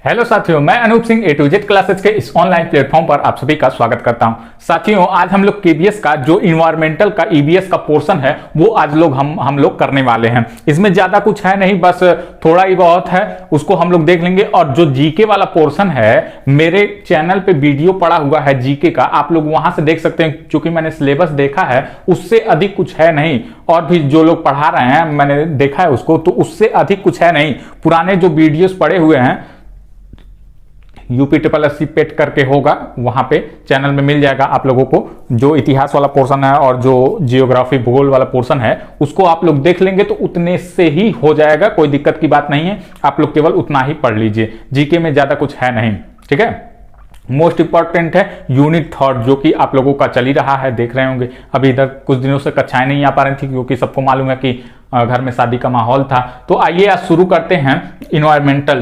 Hello साथियों, मैं Anoop Singh A to Z classes के इस ऑनलाइन प्लेटफॉर्म पर आप सभी का स्वागत करता हूं। साथियों, आज हम लोग केबीएस का जो इन्वायरमेंटल का ईबीएस का पोर्शन है वो आज लोग हम लोग करने वाले हैं। इसमें ज्यादा कुछ है नहीं, बस थोड़ा ही बहुत है, उसको हम लोग देख लेंगे। और जो जीके वाला पोर्शन है, मेरे चैनल पे वीडियो पड़ा हुआ है जीके का, आप लोग वहां से देख सकते हैं। क्योंकि मैंने सिलेबस देखा है, उससे अधिक कुछ है नहीं। और भी जो लोग पढ़ा रहे हैं, मैंने देखा है उसको, तो उससे अधिक कुछ है नहीं। पुराने जो वीडियोस पड़े हुए हैं, UP पेट करके होगा, वहां पे चैनल में मिल जाएगा आप लोगों को। जो इतिहास वाला पोर्शन है और जो जियोग्राफी भूगोल वाला पोर्शन है, उसको आप लोग देख लेंगे तो उतने से ही हो जाएगा, कोई दिक्कत की बात नहीं है। आप लोग केवल उतना ही पढ़ लीजिए, जीके में ज्यादा कुछ है नहीं। ठीक है, मोस्ट इंपॉर्टेंट है यूनिट थर्ड, जो कि आप लोगों का चल ही रहा है, देख रहे होंगे। अभी इधर कुछ दिनों से कक्षाएं नहीं आ पा रही थी, क्योंकि सबको मालूम है कि घर में शादी का माहौल था। तो आइए आज शुरू करते हैं इन्वायरमेंटल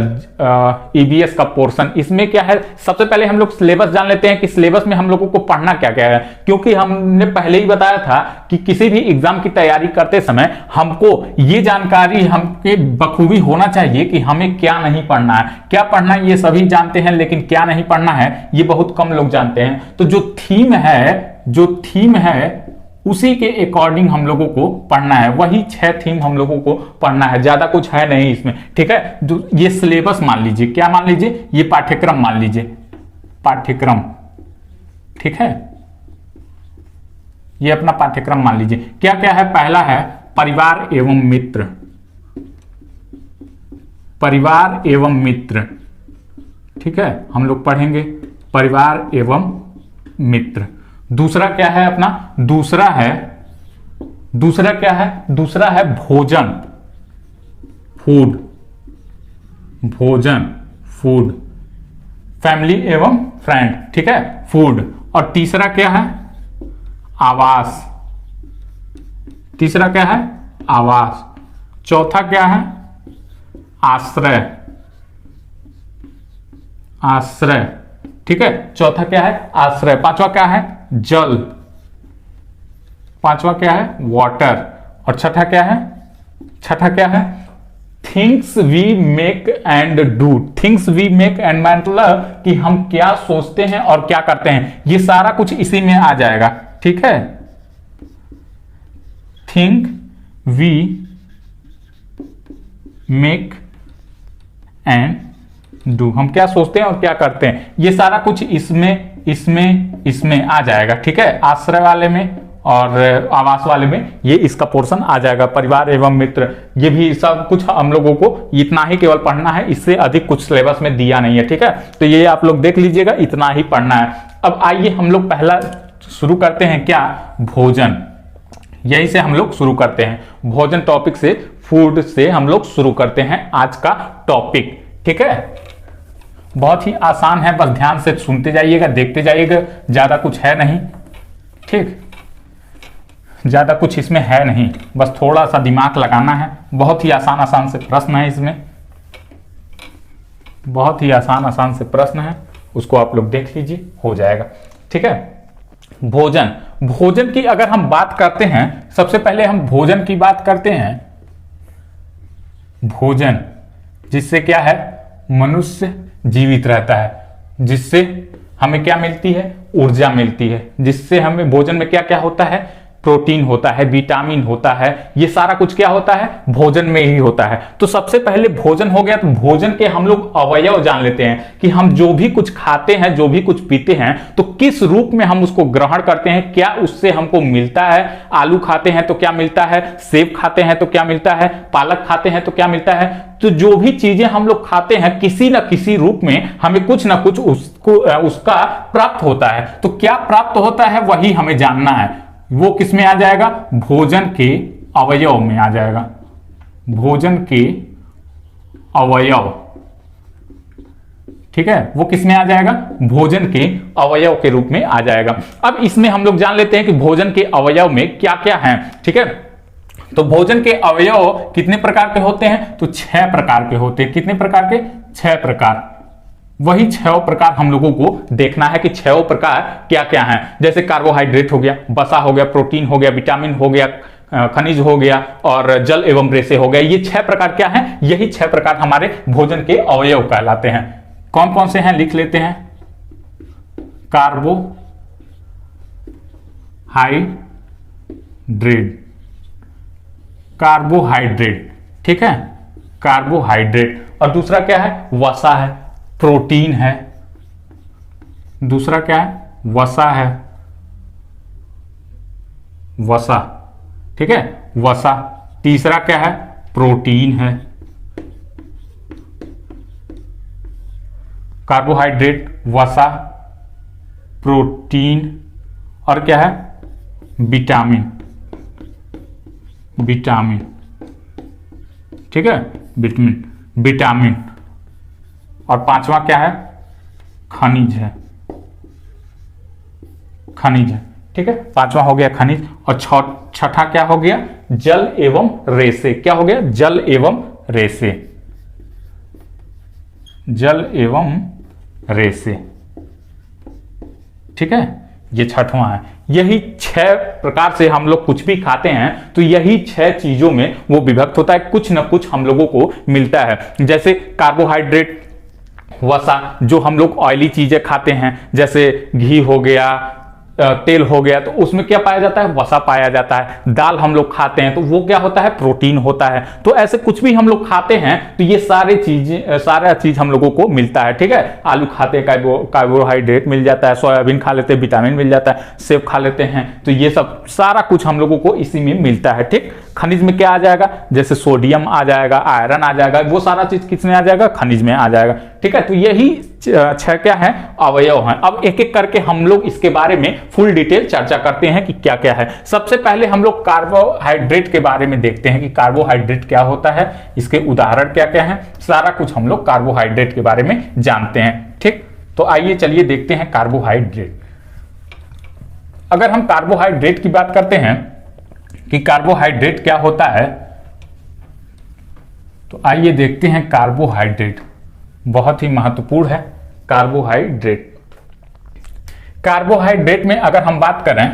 ईबीएस का पोर्शन। इसमें क्या है, सबसे पहले हम लोग सिलेबस जान लेते हैं कि सिलेबस में हम लोगों को पढ़ना क्या क्या है। क्योंकि हमने पहले ही बताया था कि किसी भी एग्जाम की तैयारी करते समय हमको ये जानकारी हमके बखूबी होना चाहिए कि हमें क्या नहीं पढ़ना है। क्या पढ़ना है ये सभी जानते हैं, लेकिन क्या नहीं पढ़ना है ये बहुत कम लोग जानते हैं। तो जो थीम है उसी के अकॉर्डिंग हम लोगों को पढ़ना है। वही 6 थीम हम लोगों को पढ़ना है, ज्यादा कुछ है नहीं इसमें। ठीक है, ये सिलेबस मान लीजिए, क्या मान लीजिए, ये पाठ्यक्रम मान लीजिए, पाठ्यक्रम। ठीक है, ये अपना पाठ्यक्रम मान लीजिए। क्या क्या है, पहला है परिवार एवं मित्र, परिवार एवं मित्र। ठीक है, हम लोग पढ़ेंगे परिवार एवं मित्र। दूसरा क्या है अपना, दूसरा क्या है, दूसरा है भोजन, फूड, भोजन, फूड, फैमिली एवं फ्रेंड। ठीक है, फूड। और तीसरा क्या है, आवास। तीसरा क्या है, आवास। चौथा क्या है, आश्रय, आश्रय। ठीक है, चौथा क्या है, आश्रय। पांचवा क्या है, जल। पांचवा क्या है, वाटर। और छठा क्या है, छठा क्या है, things we make and do. Things we make and मतलब कि हम क्या सोचते हैं और क्या करते हैं, ये सारा कुछ इसी में आ जाएगा। ठीक है, think we make and do, हम क्या सोचते हैं और क्या करते हैं, ये सारा कुछ इसमें आ जाएगा। ठीक है, आश्रय वाले में और आवास वाले में ये इसका पोर्शन आ जाएगा। परिवार एवं मित्र, ये भी सब कुछ हम लोगों को इतना ही केवल पढ़ना है, इससे अधिक कुछ सिलेबस में दिया नहीं है। ठीक है, तो ये आप लोग देख लीजिएगा, इतना ही पढ़ना है। अब आइए हम लोग पहला शुरू करते हैं, क्या, भोजन। यही से हम लोग शुरू करते हैं, भोजन टॉपिक से, फूड से हम लोग शुरू करते हैं आज का टॉपिक। ठीक है, बहुत ही आसान है, बस ध्यान से सुनते जाइएगा, देखते जाइएगा, ज्यादा कुछ है नहीं। ठीक, ज्यादा कुछ इसमें है नहीं, बस थोड़ा सा दिमाग लगाना है। बहुत ही आसान से प्रश्न है इसमें, बहुत ही आसान से प्रश्न है, उसको आप लोग देख लीजिए, हो जाएगा। ठीक है, भोजन। भोजन की अगर हम बात करते हैं, सबसे पहले हम भोजन की बात करते हैं। भोजन, जिससे क्या है, मनुष्य जीवित रहता है, जिससे हमें क्या मिलती है, ऊर्जा मिलती है। जिससे हमें भोजन में क्या क्या होता है, प्रोटीन होता है, विटामिन होता है, ये सारा कुछ क्या होता है, भोजन में ही होता है। तो सबसे पहले भोजन हो गया, तो भोजन के हम लोग अवयव जान लेते हैं कि हम जो भी कुछ खाते हैं, जो भी कुछ पीते हैं, तो किस रूप में हम उसको ग्रहण करते हैं, क्या उससे हमको मिलता है। आलू खाते हैं तो क्या मिलता है, सेब खाते हैं तो क्या मिलता है, पालक खाते हैं तो क्या मिलता है। तो जो भी चीजें हम लोग खाते हैं, किसी न किसी रूप में हमें कुछ ना कुछ उसका प्राप्त होता है। तो क्या प्राप्त होता है, वही हमें जानना है। वो किस में आ जाएगा, भोजन के अवयव में आ जाएगा, भोजन के अवयव। ठीक है, वो किस में आ जाएगा, भोजन के अवयव के रूप में आ जाएगा। अब इसमें हम लोग जान लेते हैं कि भोजन के अवयव में क्या क्या है। ठीक है, तो भोजन के अवयव कितने प्रकार के होते हैं, तो 6 प्रकार के होते हैं। कितने प्रकार के, 6 प्रकार। वही 6 प्रकार हम लोगों को देखना है कि 6 प्रकार क्या क्या हैं। जैसे कार्बोहाइड्रेट हो गया, वसा हो गया, प्रोटीन हो गया, विटामिन हो गया, खनिज हो गया और जल एवं रेसे हो गया। ये 6 प्रकार क्या हैं, यही 6 प्रकार हमारे भोजन के अवयव कहलाते हैं। कौन कौन से हैं लिख लेते हैं। कार्बोहाइड्रेट, ठीक है, कार्बोहाइड्रेट। और दूसरा क्या है, वसा है, प्रोटीन है। दूसरा क्या है, वसा है, वसा, ठीक है, वसा। तीसरा क्या है, प्रोटीन है। कार्बोहाइड्रेट, वसा, प्रोटीन और क्या है, विटामिन, विटामिन, ठीक है, विटामिन, विटामिन। और पांचवा क्या है, खनिज है, खनिज है, ठीक है। पांचवा हो गया खनिज। और छठा क्या हो गया, जल एवं रेसे। क्या हो गया, जल एवं रेसे, जल एवं रेसे, ठीक है। ये छठवां है। यही 6 प्रकार से हम लोग कुछ भी खाते हैं तो यही 6 चीजों में वो विभक्त होता है, कुछ ना कुछ हम लोगों को मिलता है। जैसे कार्बोहाइड्रेट, वसा, जो हम लोग ऑयली चीजें खाते हैं जैसे घी हो गया, तेल हो गया, तो उसमें क्या पाया जाता है, वसा पाया जाता है। दाल हम लोग खाते हैं तो वो क्या होता है, प्रोटीन होता है। तो ऐसे कुछ भी हम लोग खाते हैं तो ये सारा चीज हम लोगों को मिलता है, ठीक है। आलू खाते हैं, कार्बोहाइड्रेट मिल जाता है, सोयाबीन खा लेते हैं, विटामिन मिल जाता है, सेब खा लेते हैं, तो ये सब सारा कुछ हम लोगों को इसी में मिलता है, ठीक। खनिज में क्या आ जाएगा, जैसे सोडियम आ जाएगा, आयरन आ जाएगा, वो सारा चीज किसमें आ जाएगा, खनिज में आ जाएगा, ठीक है। तो यही 6 क्या है, अवयव हैं। अब एक एक करके हम लोग इसके बारे में फुल डिटेल चर्चा करते हैं कि क्या क्या है। सबसे पहले हम लोग कार्बोहाइड्रेट के बारे में देखते हैं कि कार्बोहाइड्रेट क्या होता है, इसके उदाहरण क्या क्या हैं, सारा कुछ हम लोग कार्बोहाइड्रेट के बारे में जानते हैं, ठीक। तो आइए चलिए देखते हैं कार्बोहाइड्रेट। अगर हम कार्बोहाइड्रेट की बात करते हैं कि कार्बोहाइड्रेट क्या होता है, तो आइए देखते हैं। कार्बोहाइड्रेट बहुत ही महत्वपूर्ण है। कार्बोहाइड्रेट, कार्बोहाइड्रेट में अगर हम बात करें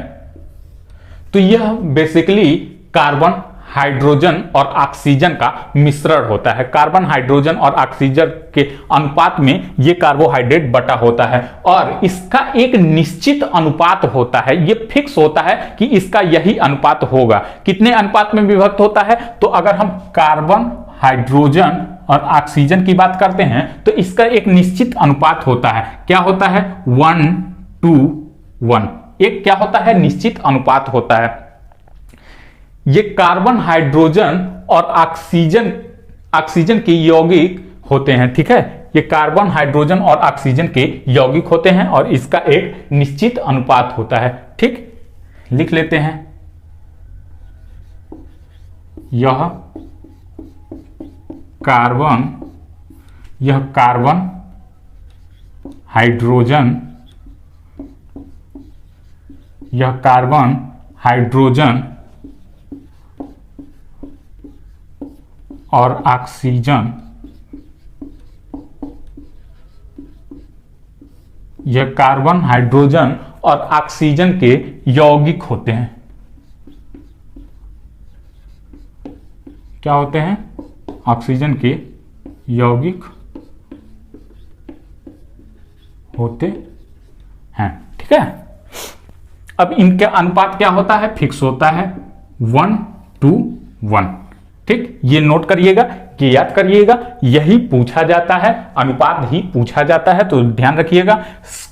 तो यह बेसिकली कार्बन, हाइड्रोजन और ऑक्सीजन का मिश्रण होता है। कार्बन, हाइड्रोजन और ऑक्सीजन के अनुपात में यह कार्बोहाइड्रेट बटा होता है और इसका एक निश्चित अनुपात होता है। यह फिक्स होता है कि इसका यही अनुपात होगा। कितने अनुपात में विभक्त होता है, तो अगर हम कार्बन, हाइड्रोजन और ऑक्सीजन की बात करते हैं तो इसका एक निश्चित अनुपात होता है। क्या होता है, 1:1। एक क्या होता है, निश्चित अनुपात होता है। ये कार्बन, हाइड्रोजन और ऑक्सीजन के यौगिक होते हैं, ठीक है। ये कार्बन, हाइड्रोजन और ऑक्सीजन के यौगिक होते हैं और इसका एक निश्चित अनुपात होता है, ठीक। लिख लेते हैं, यह कार्बन, हाइड्रोजन, यह कार्बन, हाइड्रोजन और ऑक्सीजन, यह कार्बन, हाइड्रोजन और ऑक्सीजन के यौगिक होते हैं। क्या होते हैं, ऑक्सीजन के यौगिक होते हैं, ठीक है। अब इनका अनुपात क्या होता है, फिक्स होता है 1:1, ठीक। ये नोट करिएगा, कि याद करिएगा, यही पूछा जाता है, अनुपात ही पूछा जाता है, तो ध्यान रखिएगा।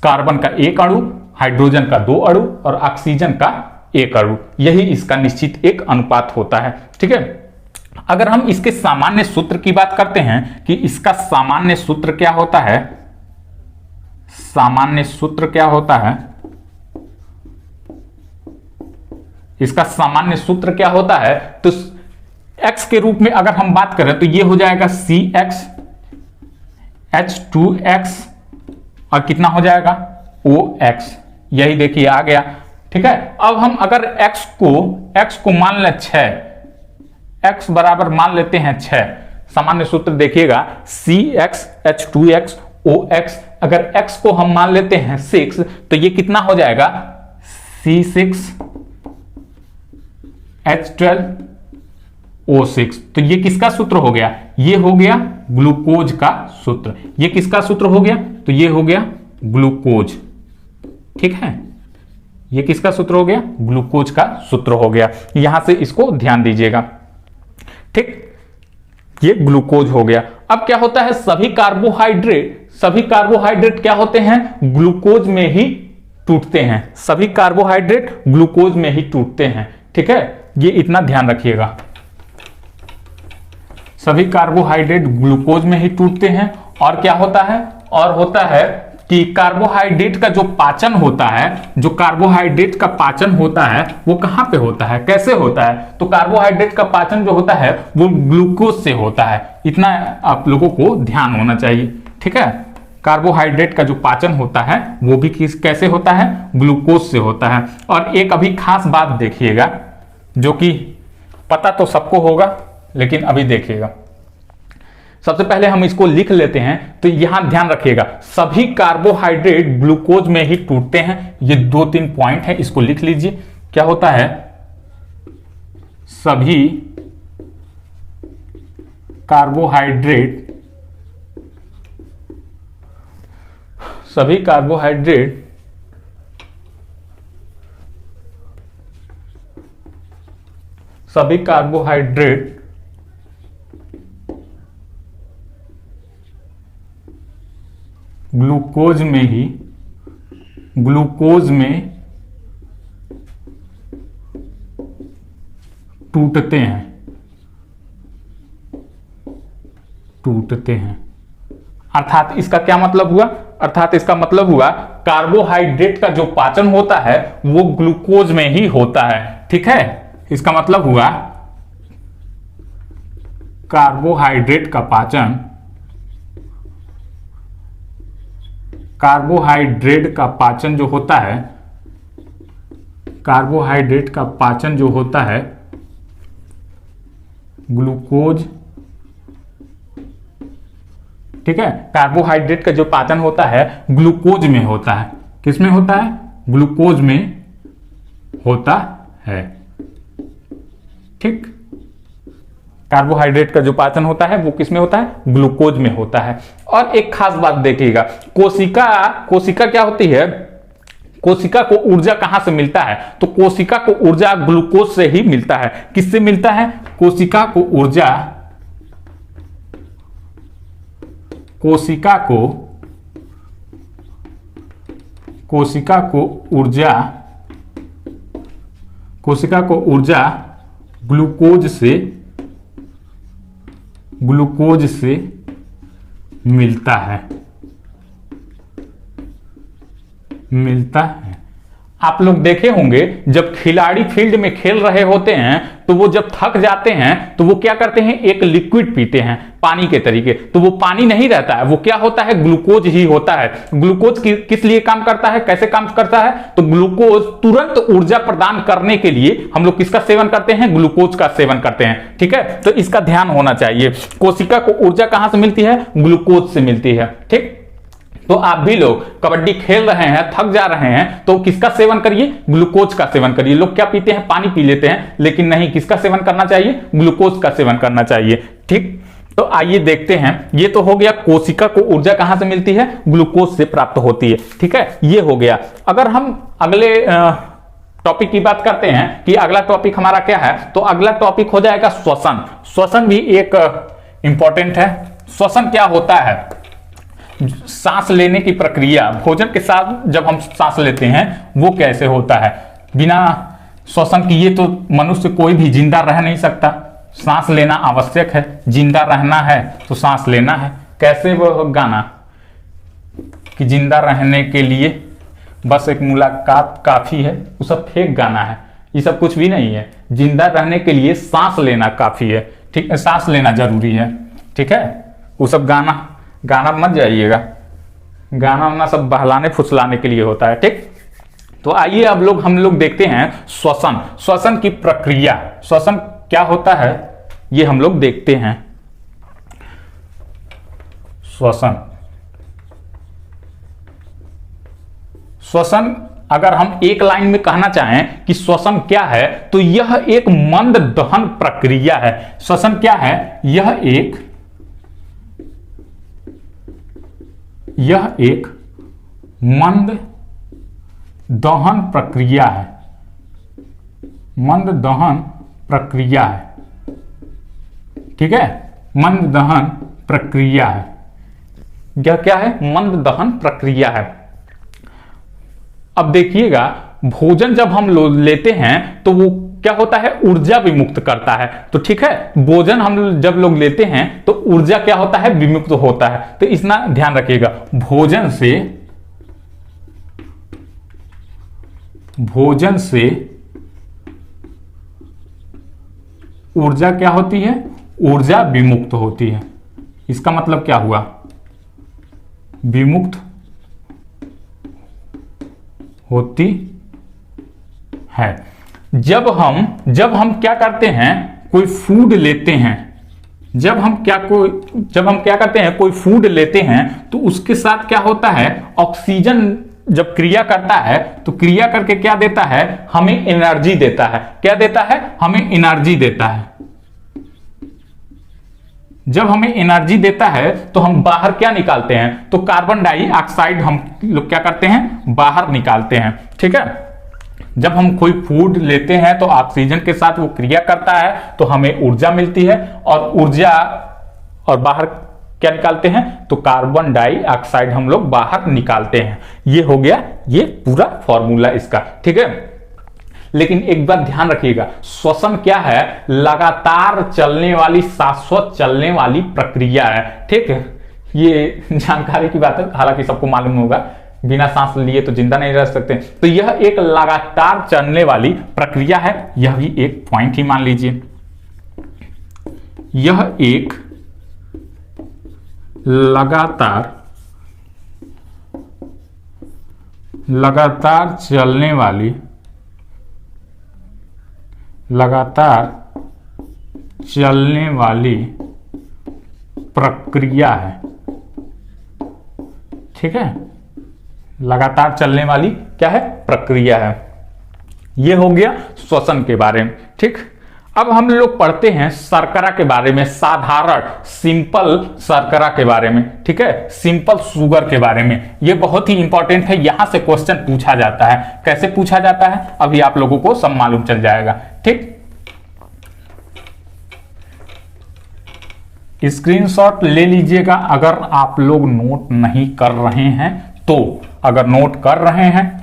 कार्बन का 1 अणु, हाइड्रोजन का 2 अणु और ऑक्सीजन का 1 अणु, यही इसका निश्चित एक अनुपात होता है, ठीक है। अगर हम इसके सामान्य सूत्र की बात करते हैं कि इसका सामान्य सूत्र क्या होता है, सामान्य सूत्र क्या होता है, इसका सामान्य सूत्र क्या होता है, तो x के रूप में अगर हम बात करें तो ये हो जाएगा CX H2X और कितना हो जाएगा OX। यही देखिए आ गया, ठीक है। अब हम अगर x को मान लें 6, x बराबर मान लेते हैं 6, सामान्य सूत्र देखिएगा CX H2X OX। अगर x को हम मान लेते हैं 6 तो ये कितना हो जाएगा C6 H12 O6। तो ये किसका सूत्र हो गया? ये हो गया ग्लूकोज का सूत्र। ये किसका सूत्र हो गया? तो ये हो गया ग्लूकोज। ठीक है, ये किसका सूत्र हो गया? ग्लूकोज का सूत्र हो गया। यहां से इसको ध्यान दीजिएगा। ठीक, ये ग्लूकोज हो गया। अब क्या होता है, सभी कार्बोहाइड्रेट क्या होते हैं? ग्लूकोज में ही टूटते हैं। सभी कार्बोहाइड्रेट ग्लूकोज में ही टूटते हैं। ठीक है, ये इतना ध्यान रखिएगा। सभी कार्बोहाइड्रेट ग्लूकोज में ही टूटते हैं। और क्या होता है? और होता है कि कार्बोहाइड्रेट का जो पाचन होता है, जो कार्बोहाइड्रेट का पाचन होता है वो कहां पे होता है, कैसे होता है? तो कार्बोहाइड्रेट का पाचन जो होता है वो ग्लूकोज से होता है। इतना आप लोगों को ध्यान होना चाहिए। ठीक है, कार्बोहाइड्रेट का जो पाचन होता है वो भी कैसे होता है? ग्लूकोज से होता है। और एक अभी खास बात देखिएगा, जो कि पता तो सबको होगा लेकिन अभी देखिएगा। सबसे पहले हम इसको लिख लेते हैं। तो यहां ध्यान रखिएगा, सभी कार्बोहाइड्रेट ग्लूकोज में ही टूटते हैं। ये 2-3 पॉइंट है, इसको लिख लीजिए। क्या होता है? सभी कार्बोहाइड्रेट ग्लूकोज में टूटते हैं। अर्थात इसका क्या मतलब हुआ? अर्थात इसका मतलब हुआ कार्बोहाइड्रेट का जो पाचन होता है वो ग्लूकोज में ही होता है। ठीक है, इसका मतलब हुआ कार्बोहाइड्रेट का पाचन जो होता है, कार्बोहाइड्रेट का पाचन जो होता है ग्लूकोज। ठीक है, कार्बोहाइड्रेट का जो पाचन होता है ग्लूकोज में होता है। किस में होता है? ग्लूकोज में होता है। ठीक, कार्बोहाइड्रेट का जो पाचन होता है वो किस में होता है? ग्लूकोज में होता है। और एक खास बात देखिएगा, कोशिका क्या होती है? कोशिका को ऊर्जा कहां से मिलता है? तो कोशिका को ऊर्जा ग्लूकोज से ही मिलता है। किससे मिलता है? कोशिका को ऊर्जा ग्लूकोज से मिलता है। आप लोग देखे होंगे जब खिलाड़ी फील्ड में खेल रहे होते हैं तो वो जब थक जाते हैं तो वो क्या करते हैं? एक लिक्विड पीते हैं पानी के तरीके। तो वो पानी नहीं रहता है, वो क्या होता है? ग्लूकोज ही होता है। ग्लूकोज किस लिए काम करता है, कैसे काम करता है? तो ग्लूकोज तुरंत ऊर्जा प्रदान करने के लिए हम लोग किसका सेवन करते हैं? ग्लूकोज का सेवन करते हैं। ठीक है, तो इसका ध्यान होना चाहिए। कोशिका को ऊर्जा कहां से मिलती है? ग्लूकोज से मिलती है। ठीक, तो आप भी लोग कबड्डी खेल रहे हैं, थक जा रहे हैं, तो किसका सेवन करिए? ग्लूकोज का सेवन करिए। लोग क्या पीते हैं? पानी पी लेते हैं, लेकिन नहीं, किसका सेवन करना चाहिए? ग्लूकोज का सेवन करना चाहिए। ठीक, तो आइए देखते हैं। ये तो हो गया कोशिका को ऊर्जा कहां से मिलती है? ग्लूकोज से प्राप्त होती है। ठीक है, ये हो गया। अगर हम अगले टॉपिक की बात करते हैं कि अगला टॉपिक हमारा क्या है, तो अगला टॉपिक हो जाएगा श्वसन। श्वसन भी एक इंपॉर्टेंट है। श्वसन क्या होता है? सांस लेने की प्रक्रिया, भोजन के साथ जब हम सांस लेते हैं वो कैसे होता है? बिना श्वसन किए तो मनुष्य कोई भी जिंदा रह नहीं सकता। सांस लेना आवश्यक है, जिंदा रहना है तो सांस लेना है। कैसे वो गाना कि जिंदा रहने के लिए बस एक मुलाकात काफी है, वो सब फेक गाना है। ये सब कुछ भी नहीं है। जिंदा रहने के लिए सांस लेना काफी है। ठीक है, सांस लेना जरूरी है। ठीक है, वो सब गाना मत जाइएगा। गाना वाना सब बहलाने फुसलाने के लिए होता है। ठीक, तो आइए अब हम लोग देखते हैं श्वसन की प्रक्रिया। श्वसन क्या होता है ये हम लोग देखते हैं। श्वसन अगर हम एक लाइन में कहना चाहें कि श्वसन क्या है, तो यह एक मंद दहन प्रक्रिया है। श्वसन क्या है? यह एक मंद दहन प्रक्रिया है। मंद दहन प्रक्रिया है, ठीक है, मंद दहन प्रक्रिया है। क्या है? मंद दहन प्रक्रिया है। अब देखिएगा, भोजन जब हम लेते हैं तो वो क्या होता है? ऊर्जा विमुक्त करता है। तो ठीक है, भोजन हम जब लोग लेते हैं तो ऊर्जा क्या होता है? विमुक्त होता है। तो इतना ध्यान रखिएगा, भोजन से ऊर्जा क्या होती है? ऊर्जा विमुक्त होती है। इसका मतलब क्या हुआ? विमुक्त होती है। जब हम क्या करते हैं? कोई फूड लेते हैं, जब हम क्या करते हैं? कोई फूड लेते हैं तो उसके साथ क्या होता है? ऑक्सीजन जब क्रिया करता है तो क्रिया करके क्या देता है? हमें एनर्जी देता है। क्या देता है? हमें एनर्जी देता है। जब हमें एनर्जी देता है तो हम बाहर क्या निकालते हैं? तो कार्बन डाइऑक्साइड हम लोग क्या करते हैं? बाहर निकालते हैं, ठीक है। जब हम कोई फूड लेते हैं तो ऑक्सीजन के साथ वो क्रिया करता है तो हमें ऊर्जा मिलती है, और बाहर क्या निकालते हैं? तो कार्बन डाइऑक्साइड हम लोग बाहर निकालते हैं। ये हो गया ये पूरा फॉर्मूला इसका, ठीक है। लेकिन एक बात ध्यान रखिएगा, श्वसन क्या है? लगातार चलने वाली, शाश्वत चलने वाली प्रक्रिया है, ठीक है। ये जानकारी की बात है, हालांकि सबको मालूम होगा, बिना सांस लिए तो जिंदा नहीं रह सकते। तो यह एक लगातार चलने वाली प्रक्रिया है, यह भी एक पॉइंट ही मान लीजिए। यह एक लगातार चलने वाली प्रक्रिया है, ठीक है। लगातार चलने वाली क्या है? प्रक्रिया है। यह हो गया श्वसन के बारे में, ठीक। अब हम लोग पढ़ते हैं शर्करा के बारे में, साधारण सिंपल शर्करा के बारे में, ठीक है, सिंपल शुगर के बारे में। यह बहुत ही इंपॉर्टेंट है, यहां से क्वेश्चन पूछा जाता है। कैसे पूछा जाता है अभी आप लोगों को सब मालूम चल जाएगा, ठीक। स्क्रीनशॉट ले लीजिएगा अगर आप लोग नोट नहीं कर रहे हैं तो। अगर नोट कर रहे हैं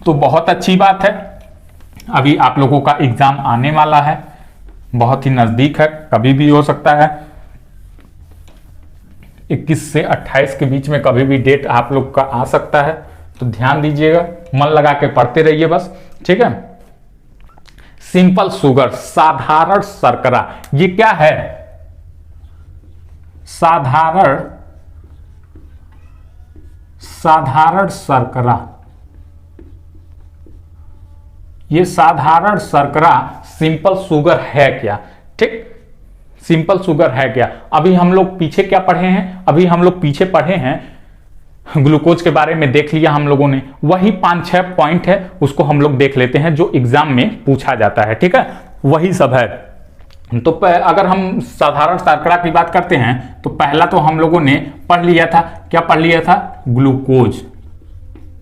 तो बहुत अच्छी बात है। अभी आप लोगों का एग्जाम आने वाला है, बहुत ही नजदीक है, कभी भी हो सकता है। 21 से 28 के बीच में कभी भी डेट आप लोग का आ सकता है, तो ध्यान दीजिएगा, मन लगा के पढ़ते रहिए बस, ठीक है। सिंपल शुगर, साधारण शर्करा, ये क्या है? साधारण शर्करा। ये साधारण शर्करा सिंपल शुगर है क्या, ठीक। सिंपल शुगर है क्या? अभी हम लोग पीछे क्या पढ़े हैं? अभी हम लोग पीछे पढ़े हैं ग्लूकोज के बारे में, देख लिया हम लोगों ने। वही 5-6 पॉइंट है, उसको हम लोग देख लेते हैं जो एग्जाम में पूछा जाता है, ठीक है, वही सब है। तो अगर हम साधारण शर्करा की बात करते हैं तो पहला तो हम लोगों ने पढ़ लिया था, क्या पढ़ लिया था?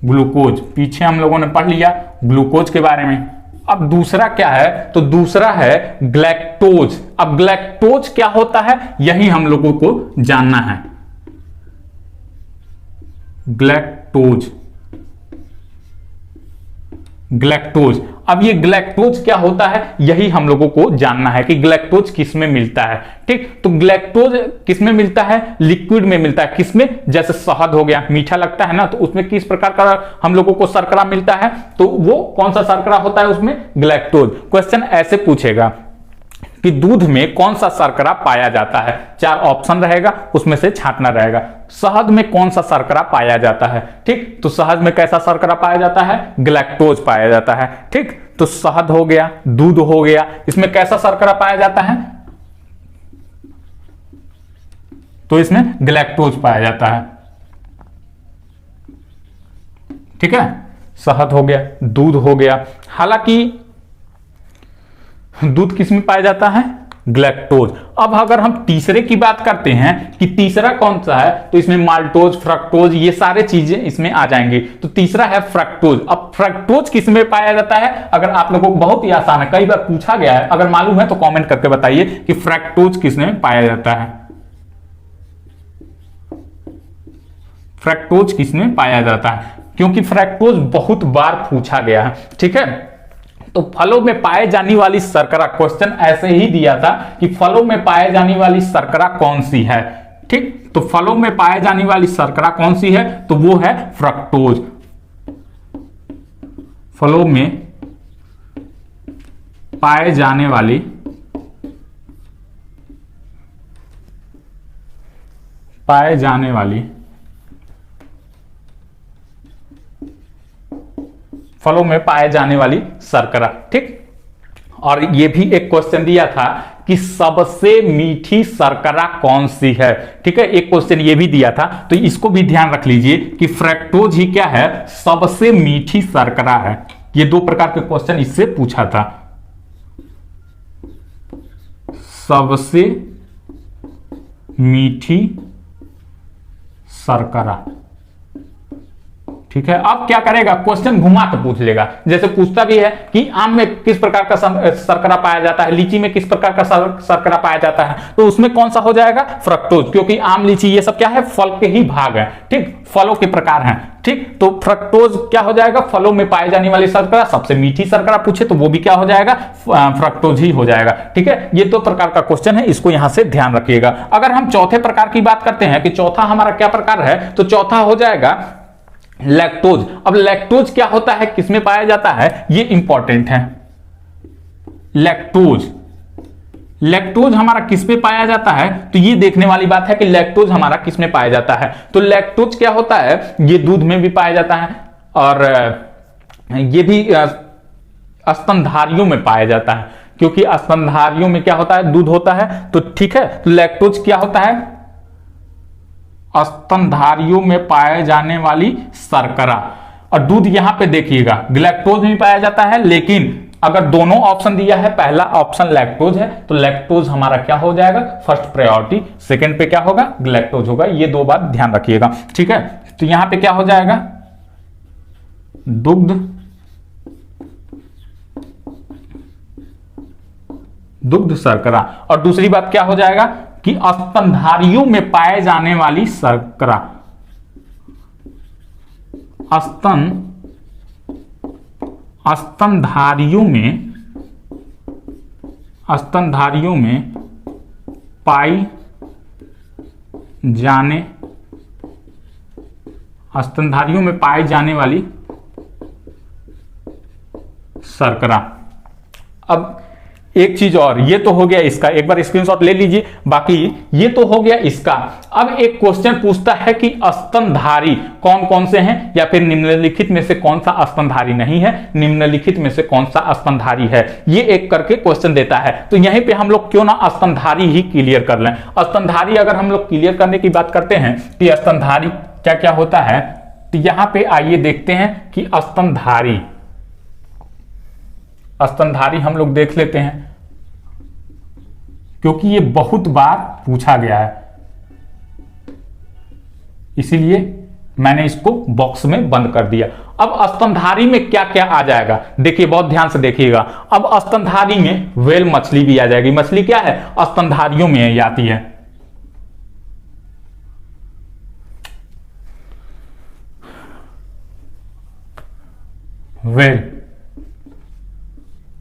ग्लूकोज। पीछे हम लोगों ने पढ़ लिया ग्लूकोज के बारे में। अब दूसरा क्या है? तो दूसरा है ग्लैक्टोज। अब ग्लैक्टोज क्या होता है यही हम लोगों को जानना है। ग्लैक्टोज। अब ये ग्लैक्टोज क्या होता है यही हम लोगों को जानना है कि ग्लैक्टोज किस में मिलता है, ठीक। तो ग्लैक्टोज किस में मिलता है? लिक्विड में मिलता है। किसमें? जैसे शहद हो गया, मीठा लगता है ना, तो उसमें किस प्रकार का हम लोगों को शर्करा मिलता है? तो वो कौन सा शर्करा होता है उसमें? ग्लैक्टोज। क्वेश्चन ऐसे पूछेगा कि दूध में कौन सा शर्करा पाया जाता है? 4 ऑप्शन रहेगा, उसमें से छांटना रहेगा। शहद में कौन सा शर्करा पाया जाता है, ठीक। तो शहद में कैसा शर्करा पाया जाता है? ग्लैक्टोज पाया जाता है, ठीक। तो शहद हो गया, दूध हो गया, इसमें कैसा शर्करा पाया जाता है? तो इसमें ग्लैक्टोज पाया जाता है, ठीक है। शहद हो गया, दूध हो गया। हालांकि दूध किस में पाया जाता है? ग्लैक्टोज। अब अगर हम तीसरे की बात करते हैं कि तीसरा कौन सा है, तो इसमें माल्टोज, फ्रक्टोज, ये सारे चीजें इसमें आ जाएंगे। तो तीसरा है फ्रक्टोज। अब फ्रक्टोज किस में पाया जाता है? अगर आप लोगों को बहुत ही आसान है, कई बार पूछा गया है, अगर मालूम है तो कमेंट करके बताइए कि फ्रक्टोज किस में पाया जाता है। फ्रक्टोज किस में पाया जाता है, क्योंकि फ्रक्टोज बहुत बार पूछा गया है। ठीक है, तो फलों में पाए जाने वाली शर्करा, क्वेश्चन ऐसे ही दिया था कि फलों में पाए जाने वाली शर्करा कौन सी है। ठीक, तो फलों में पाए जाने वाली शर्करा कौन सी है? तो वो है फ्रक्टोज। फलों में पाए जाने वाली फलों में पाए जाने वाली शर्करा। ठीक, और ये भी एक क्वेश्चन दिया था कि सबसे मीठी शर्करा कौन सी है। ठीक है, एक क्वेश्चन ये भी दिया था, तो इसको भी ध्यान रख लीजिए कि फ्रक्टोज ही क्या है? सबसे मीठी शर्करा है। ये दो प्रकार के क्वेश्चन इससे पूछा था। सबसे मीठी शर्करा। ठीक है, अब क्या करेगा? क्वेश्चन घुमा के पूछ लेगा। जैसे पूछता भी है कि आम में किस प्रकार का शर्करा पाया जाता है, लीची में किस प्रकार का शर्करा पाया जाता है, तो उसमें कौन सा हो जाएगा? फ्रक्टोज, क्योंकि आम, लीची ये सब क्या है? फल के ही भाग है। ठीक, फलों के प्रकार हैं। ठीक, तो फ्रक्टोज क्या हो जाएगा? फलों में पाई जाने वाली शर्करा। सबसे मीठी शर्करा पूछे तो वो भी क्या हो जाएगा? फ्रक्टोज ही हो जाएगा। ठीक है, ये दो प्रकार का क्वेश्चन है, इसको यहां से ध्यान रखिएगा। अगर हम चौथे प्रकार की बात करते हैं कि चौथा हमारा क्या प्रकार है, तो चौथा हो जाएगा लैक्टोज। अब लैक्टोज क्या होता है, किसमें पाया जाता है, ये इंपॉर्टेंट है। लैक्टोज हमारा किस में पाया जाता है, तो ये देखने वाली बात है कि लैक्टोज हमारा किस में पाया जाता है। तो लैक्टोज क्या होता है? ये दूध में भी पाया जाता है और ये भी स्तनधारियों में पाया जाता है, क्योंकि स्तनधारियों में क्या होता है? दूध होता है। तो ठीक है, तो लैक्टोज क्या होता है? स्तनधारियों में पाए जाने वाली शर्करा। और दूध यहां पे देखिएगा ग्लैक्टोज में पाया जाता है, लेकिन अगर दोनों ऑप्शन दिया है, पहला ऑप्शन लैक्टोज है, तो लैक्टोज हमारा क्या हो जाएगा? First priority. सेकंड पे क्या होगा? ग्लैक्टोज होगा। ये दो बात ध्यान रखिएगा। ठीक है, तो यहां पे क्या हो जाएगा? दुग्ध शर्करा। और दूसरी बात क्या हो जाएगा कि स्तनधारियों में पाए जाने वाली शर्करा। स्तनधारियों में पाई जाने वाली शर्करा। अब एक चीज और, ये तो हो गया इसका, एक बार स्क्रीनशॉट ले लीजिए। बाकी ये तो हो गया इसका। अब एक क्वेश्चन पूछता है कि स्तनधारी कौन कौन से हैं, या फिर निम्नलिखित में से कौन सा स्तनधारी नहीं है, निम्नलिखित में से कौन सा स्तनधारी है, ये एक करके क्वेश्चन देता है। तो यहीं पे हम लोग क्यों ना स्तनधारी ही क्लियर कर लें। स्तनधारी अगर हम लोग क्लियर करने की बात करते हैं कि स्तनधारी क्या क्या होता है, तो यहां पे आइए देखते हैं कि स्तनधारी हम लोग देख लेते हैं, क्योंकि ये बहुत बार पूछा गया है, इसीलिए मैंने इसको बॉक्स में बंद कर दिया। अब स्तनधारी में क्या क्या आ जाएगा, देखिए बहुत ध्यान से देखिएगा। अब स्तनधारी में व्हेल मछली भी आ जाएगी। मछली क्या है? स्तनधारियों में ही आती है।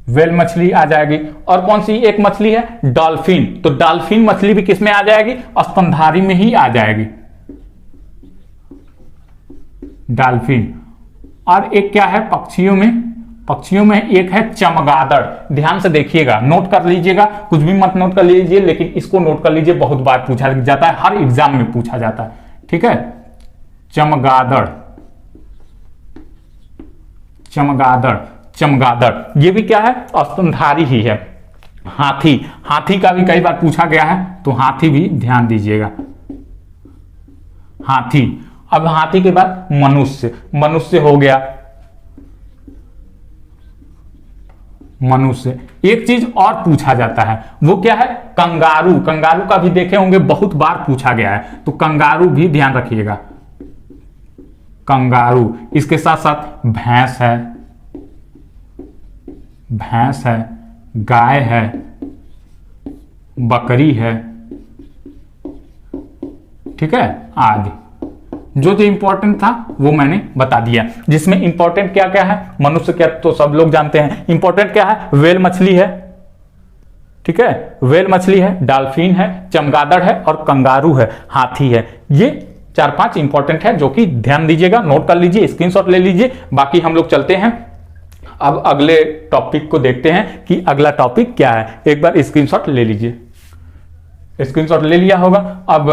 व्हेल मछली आ जाएगी। और कौन सी एक मछली है? डॉल्फिन। तो डॉल्फिन मछली भी किसमें आ जाएगी? स्तनधारी में ही आ जाएगी, डॉल्फिन। और एक क्या है पक्षियों में एक है चमगादड़। ध्यान से देखिएगा, नोट कर लीजिएगा, कुछ भी मत नोट कर लीजिए, लेकिन इसको नोट कर लीजिए, बहुत बार पूछा जाता है, हर एग्जाम में पूछा जाता है। ठीक है, चमगादड़ ये भी क्या है? स्तनधारी ही है। हाथी का भी कई बार पूछा गया है, तो हाथी भी ध्यान दीजिएगा, हाथी। अब हाथी के बाद मनुष्य हो गया, मनुष्य। एक चीज और पूछा जाता है, वो क्या है? कंगारू। कंगारू का भी देखे होंगे, बहुत बार पूछा गया है, तो कंगारू भी ध्यान रखिएगा। कंगारू, इसके साथ साथ भैंस है, भैंस है, गाय है, बकरी है, ठीक है, आदि। जो जो इंपॉर्टेंट था वो मैंने बता दिया। जिसमें इंपॉर्टेंट क्या क्या है, मनुष्य क्या तो सब लोग जानते हैं। इंपॉर्टेंट क्या है? व्हेल मछली है, ठीक है, व्हेल मछली है, डॉल्फिन है, चमगादड़ है और कंगारू है, हाथी है। ये 4-5 इंपॉर्टेंट है जो कि ध्यान दीजिएगा, नोट कर लीजिए, स्क्रीनशॉट ले लीजिए। बाकी हम लोग चलते हैं अब अगले टॉपिक को, देखते हैं कि अगला टॉपिक क्या है। एक बार स्क्रीनशॉट ले लीजिए, स्क्रीनशॉट ले लिया होगा। अब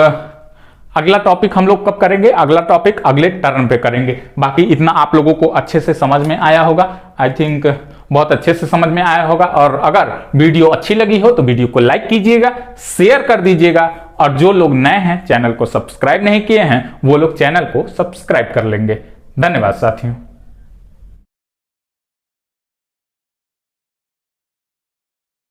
अगला टॉपिक हम लोग कब करेंगे? अगला टॉपिक अगले टर्न पे करेंगे। बाकी इतना आप लोगों को अच्छे से समझ में आया होगा, आई थिंक बहुत अच्छे से समझ में आया होगा। और अगर वीडियो अच्छी लगी हो तो वीडियो को लाइक कीजिएगा, शेयर कर दीजिएगा, और जो लोग नए हैं, चैनल को सब्सक्राइब नहीं किए हैं, वो लोग चैनल को सब्सक्राइब कर लेंगे। धन्यवाद साथियों।